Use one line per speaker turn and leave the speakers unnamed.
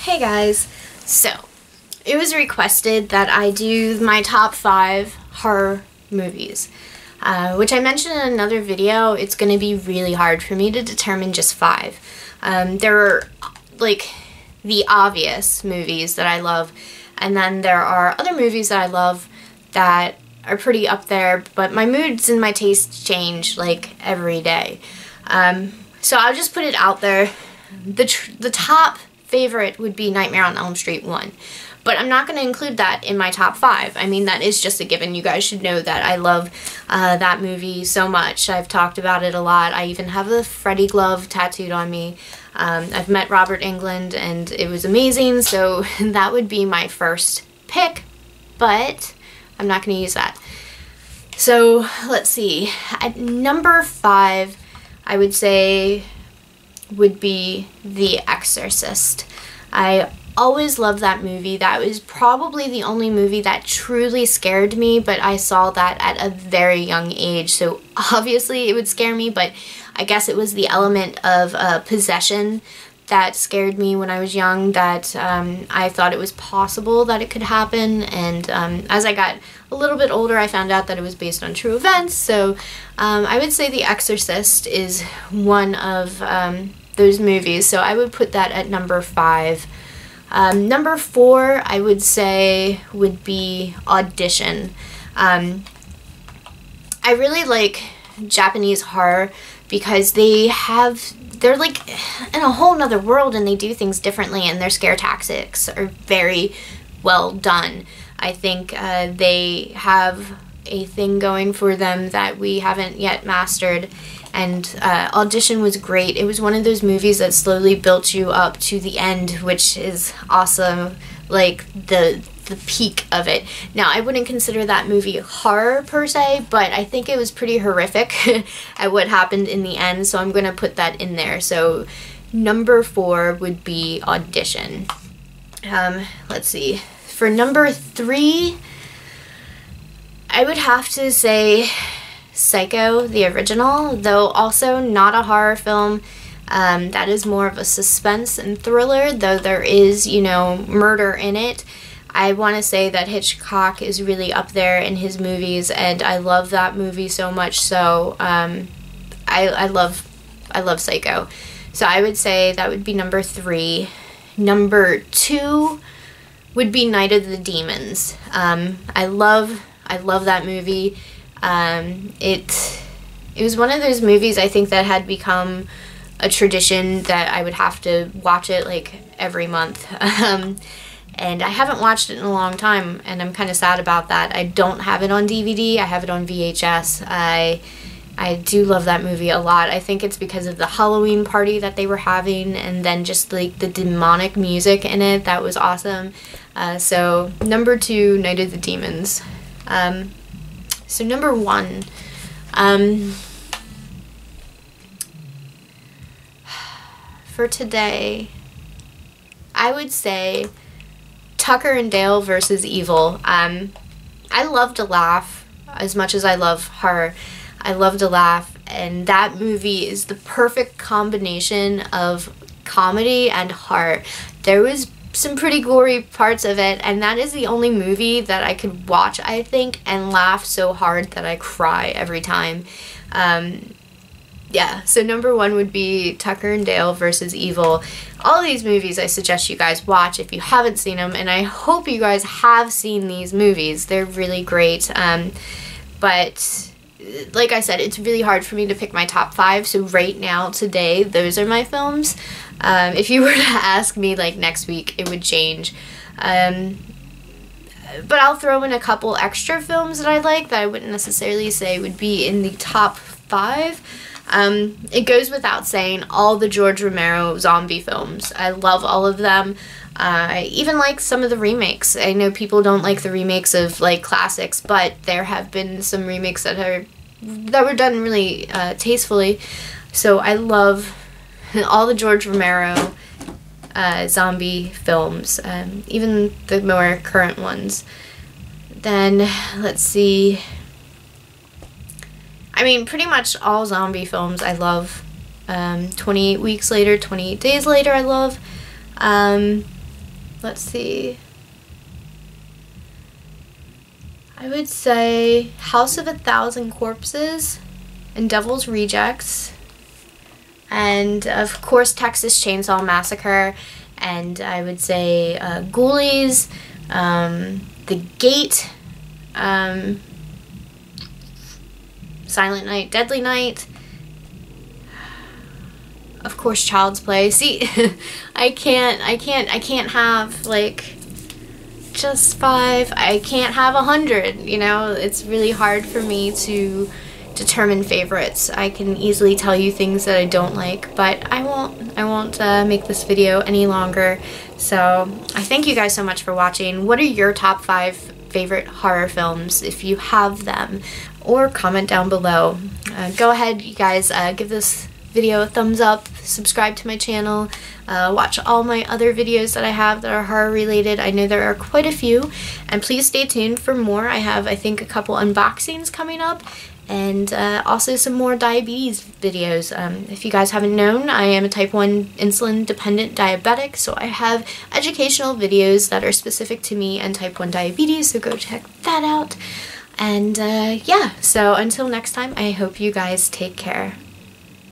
Hey guys, so it was requested that I do my top 5 horror movies, which I mentioned in another video. It's going to be really hard for me to determine just 5. There are like the obvious movies that I love, and then there are other movies that I love that are pretty up there, but my moods and my tastes change like every day. So I'll just put it out there. The top favorite would be Nightmare on Elm Street 1. But I'm not going to include that in my top 5. I mean, that is just a given. You guys should know that I love that movie so much. I've talked about it a lot. I even have the Freddy glove tattooed on me. I've met Robert Englund and it was amazing, so that would be my first pick, but I'm not going to use that. So let's see. At number 5, I would say would be The Exorcist. I always loved that movie. That was probably the only movie that truly scared me, but I saw that at a very young age, so obviously it would scare me, but I guess it was the element of possession that scared me when I was young, that I thought it was possible that it could happen, and as I got a little bit older I found out that it was based on true events, so I would say The Exorcist is one of those movies, so I would put that at number 5. Number 4, I would say, would be Audition. I really like Japanese horror because they're like in a whole nother world and they do things differently, and their scare tactics are very well done. I think they have a thing going for them that we haven't yet mastered, and Audition was great. It was one of those movies that slowly built you up to the end, which is awesome, like the peak of it. Now, I wouldn't consider that movie horror per se, but I think it was pretty horrific at what happened in the end, so I'm gonna put that in there. So number 4 would be Audition. Let's see. For number 3, I would have to say Psycho, the original, though also not a horror film. That is more of a suspense and thriller, though there is, you know, murder in it. I want to say that Hitchcock is really up there in his movies, and I love that movie so much, so I love Psycho. So I would say that would be number 3. Number 2 would be Night of the Demons. I love that movie. It was one of those movies, I think, that had become a tradition that I would have to watch it like every month. And I haven't watched it in a long time, and I'm kind of sad about that. I don't have it on DVD. I have it on VHS. I do love that movie a lot. I think it's because of the Halloween party that they were having, and then just like the demonic music in it. That was awesome. So number 2, Night of the Demons. So number 1, for today, I would say Tucker and Dale versus Evil. I love to laugh as much as I love horror. I love to laugh, and that movie is the perfect combination of comedy and horror. There was some pretty gory parts of it, and that is the only movie that I could watch, I think, and laugh so hard that I cry every time. Yeah, so number 1 would be Tucker and Dale versus Evil. All these movies I suggest you guys watch if you haven't seen them, and I hope you guys have seen these movies. They're really great. But like I said, it's really hard for me to pick my top 5, so right now, today, those are my films. If you were to ask me like next week, it would change. But I'll throw in a couple extra films that I like that I wouldn't necessarily say would be in the top 5. It goes without saying, all the George Romero zombie films. I love all of them. I even like some of the remakes. I know people don't like the remakes of like classics, but there have been some remakes that were done really tastefully. So I love all the George Romero zombie films, even the more current ones. Then, let's see. I mean, pretty much all zombie films I love. 28 Weeks Later, 28 Days Later I love. let's see. I would say House of a Thousand Corpses and Devil's Rejects. And of course Texas Chainsaw Massacre. And I would say Ghoulies, The Gate, Silent Night, Deadly Night, of course Child's Play. See, I can't have like just 5. I can't have 100, you know. It's really hard for me to determine favorites. I can easily tell you things that I don't like, but I won't make this video any longer. So I thank you guys so much for watching. What are your top 5 favorite horror films, if you have them? Or comment down below. Go ahead, you guys, give this video a thumbs up, subscribe to my channel, watch all my other videos that I have that are horror related. I know there are quite a few, and please stay tuned for more. I have, I think, a couple unboxings coming up, and also some more diabetes videos. If you guys haven't known, I am a type 1 insulin dependent diabetic, so I have educational videos that are specific to me and type 1 diabetes, so go check that out. And yeah, so until next time, I hope you guys take care.